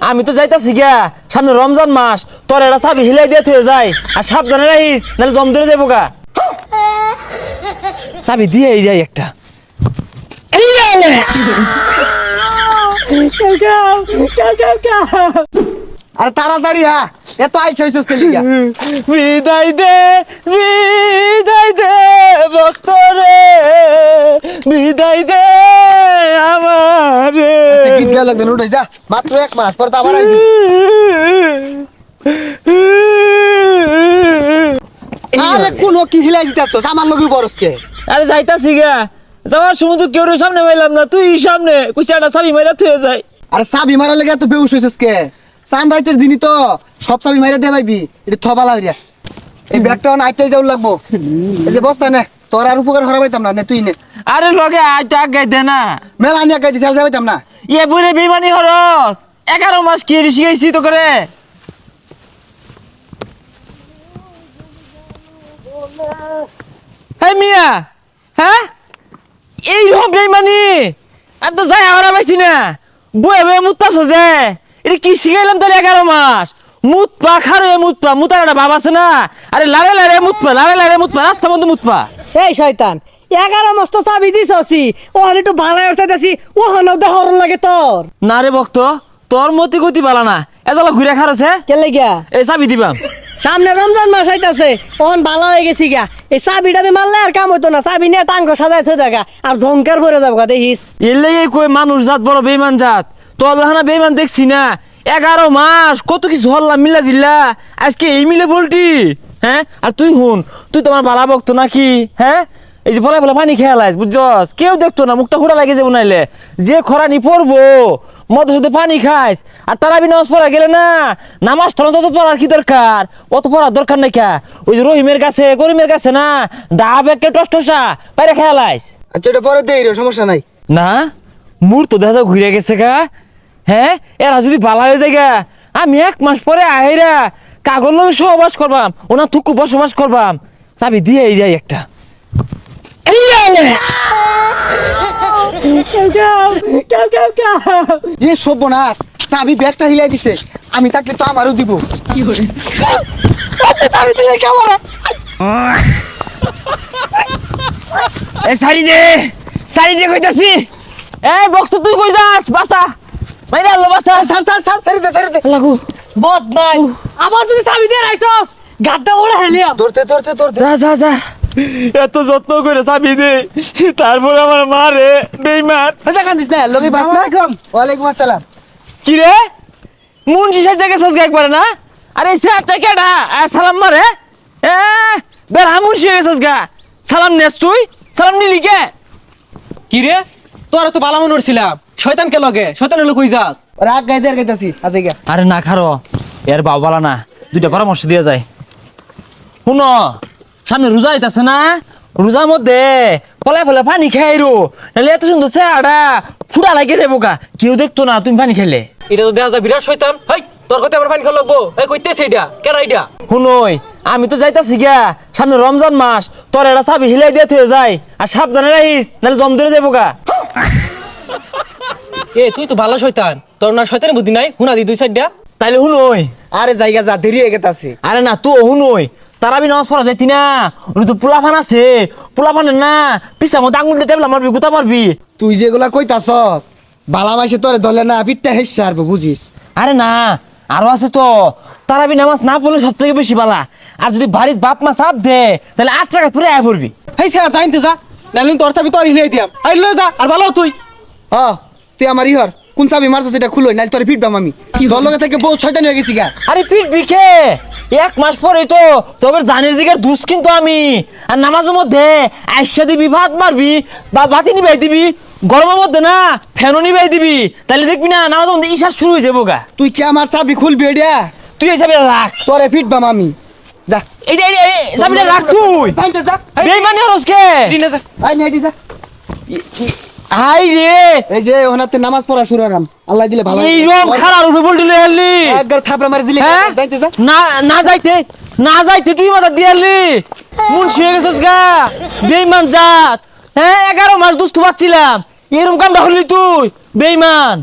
আমি তো যাইতাছি গা, সামনে রমজান মাস, তোর এটা চাবি হিলাই দিয়ে থয়ে যায়, আর সাবধানে রাখিস নাহলে জম ধরে যাবো গা। চাবি দিয়ে যাই একটা। আরে তাড়াতাড়ি হ্যাঁ, এত আইস হইছস কে লিগা? বিদায় দে ভক্ত রে, বিদায় দে আমারে। গীত গাওয়া লাগবে, উঠে যা, মাত্র 1 মাস পর তো আবার আইবি। আরে কোন কি হিলাই দিতাছস আমার লগে বরস কে? আরে যাইতাছি গা, যাওয়ার সময় তো কেউ সামনে পাইলাম না, তুই সামনে কুইসাটা চাবি মাইরা থয়ে যায়। আরে চাবি মারার লেগে এত বেউস হইছস কে? চান রাইতের দিনই তো সব চাবি মাইরা দে পাইবি, এটা থবা লাগিয়া। এই ব্যাগটা নাইটটাই যাও লাগবো। এই যে বস্তা নে, তোর আর উপকার হরাবাইতাম না, নে তুই নে। আরে লগে আজ আগাই দে না, মেলা নিয়ে গাইতে চার যাবাইতাম না। ইয়ে বলে বেমানি হরস, 11 মাস কি শিখাইছি তো করে। এই মিয়া, হ্যাঁ এই রকম বেমানি আমি তো যাই হারা পাইছি না। বয়ে বয়ে মুতাছ যে, এটা কি শিখাইলাম তাহলে 11 মাস? মুতপা খারে মুতপা, মুতার একটা ভাব আছে না? আরে লারে লারে মুতপা, লারে লারে মুতপা, রাস্তা মধ্যে মুতপা। এই শয়তান, 11 মস্ত চাবি দিছি, ওখানে একটু ভালো চাইতেছি, ওখানেও দেহর লাগে তোর। না রে ভক্ত, তোর মতি গতি বালা না, এজালা ঘুরে খারছে। কে লাগিয়া? এই চাবি দিবাম। সামনে রমজান মাস আইতাছে, ওখান ভালো হয়ে গেছি গা। এই চাবি টাবি মারলে আর কাম হইতো না, চাবি নিয়ে টাঙ্গ সাজাই থই দেখা আর ঝংকার ভরে যাবো গা, দেখিস। এর লেগে কই মানুষ জাত বড় বেইমান জাত, তোর লাহানা বেইমান দেখছি না। 11 মাস কত কিছু হল্লা মিল্লা জিল্লা, আজকে এই মিলে বলটি। হ্যাঁ আর তুই হুন, তুই তোমার বালা ভক্ত নাকি? হ্যাঁ এই যে বলা বলা পানি খেয়ালাইস, বুঝছস? কেউ দেখতো না, মুখটা ফোড়া লাগে যাবো নাইলে। যে খরানি পড়বো মদের সাথে পানি খাইস, আর তারাবি নামাজ পড়া গেলে না, নামাজ টামাজ অত পড়ার কি দরকার? অত পড়ার দরকার নাই কা। ওই যে রহিমের কাছে করিমের কাছে না, ডাব একে টসটসা বাইরে খেয়ালাইস। আচ্ছা এটা পরে দেই রে, সমস্যা নাই। না মুর তো দেখা ঘুরে গেছে গা। হ্যাঁ এরা যদি বালা হয়ে যায় গা, আমি 1 মাস পরে আহেরা কাগজ লগে সহবাস করবাম, ওনা থুকু বসবাস করবাম। চাবি দিয়ে যাই একটা। এ সর্বনাশ, চাবি ব্যাগটা হিলাই দিছে, আমি থাকলে তো আমারও দিব। সারি দে কইতাছি। এই বক্ত তুই কই যাস? বাসা মাইরা আলো বাসা। সারি দে লাগু বদমাইশ, আবার যদি চাবি দিয়ে রাখছস গাড্ডা ওরা হেলিয়া। ধরতে যা এত যত্ন করে চাবি দে, তারপর আমার মারে বেইমান। আচ্ছা কান্দিস না, লগি বাস না। ওয়ালাইকুম আসসালাম। কি রে মুন্সি সাজা গেছস একবারে না? আরে স্যারটা কেডা সালাম মারে? এ বেড়া মুন্সি গেছস গা, সালাম নেস তুই? সালাম নিলি কে? কি রে, তোরা তো বালা মনে করছিলাম, শয়তানকে লগে, শয়তানের লোক কই যাস? রাগ গাইতাছি আজকে গা। আরে না খারো, এর বাবালা না, দুইটা পরামর্শ দিয়ে যায়। শুনো সামনে রোজা আইতাছে না, রোজার মধ্যে পলায় ফলে পানি খাইরো, নাহলে এত সুন্দর চেহারা ফুটা লাগে যাবো গা, কেউ দেখতো না তুমি পানি খাইলে। এটা তো দেখা যায় বিরাট শয়তান। হাই তোর কথা আমার পানি খাওয়া লাগবো? এই কইতেছে এটা কেডা এটা? শুনোই আমি তো যাইতাছি গা, সামনে রমজান মাস, তোর এটা চাবি হিলাই দিয়ে থয়ে যায়, আর সাবধানে রাখিস নাহলে জম ধরে যাবো গা। এ তুই তো ভালো শয়তান, তোর না শয়তানের বুদ্ধি নাই? হুনা দি 2-4টা। তাইলে শুনোই। আরে জায়গা যা, দেরি হয়ে গেতাছে। আরে না তো শুনোই, তারাবি নামাজ পড়া যাইতি না, ওই তো পোলাফান আছে, পোলাফানের না পিছার মধ্যে আঙুল দিয়ে টেবলা মারবি, গুতা মারবি। তুই যেগুলা কইতাছস বালা মাইসে তোরে ধরলে না পিঠটা হেসে আরবো, বুঝিস? আরে না আরো আছে তো, তারাবি নামাজ না পড়লে সব থেকে বেশি বালা। আর যদি বাড়ির বাপ মা চাপ দে তাহলে 8 টাকা পুরে আয় পড়বি। হেই স্যার জানতে যা, নাইলে তোর চাবি তোর হিলাই দিয়াম। আই লয়ে যা, আর ভালো তুই। তুই আমার ইহর কোন চাবি মারছস এটা খুলই, নাইলে তোরে পিটবাম আমি। তোর লগে থেকে বহুত শয়তানি হয়ে গেছি গা। আরে পিট বিখে 1 মাস পরেই তো তবে জানির জিগার দুস কিন্তু আমি। আর নামাজের মধ্যে আইসা দিবি, ভাত মারবি বা বাতি নিবাই দিবি, গরমের মধ্যে না ফ্যানও নিবাই দিবি, তাহলে দেখবি না নামাজের মধ্যে ঈশা শুরু হয়ে যাবো গা। তুই কি আমার চাবি খুলবি এটা? তুই এই চাবিটা রাখ, তোরে পিটবাম আমি। যা এইটা চাবিটা রাখ তুই। যাইতে যা। বেইমানি হরসকে দিনে যা। আই নাইটি যা। হাই রে, এই যে ওনাতে নামাজ পড়া শুরু হলাম, আল্লাহ দিলে ভালো। এই রকম খারাপ উপরে বলতে হেললি একবার থাপড়া মারি দিলি। হ্যাঁ? যাইতে যা। না যাইতে তুই মাথা দিয়ালি মুন্সি হয়ে গেছিস গা, বেইমান জাত। হ্যাঁ 11 মাস দুস্থ পাচ্ছিলাম, এরকম কামটা হলি তুই বেইমান।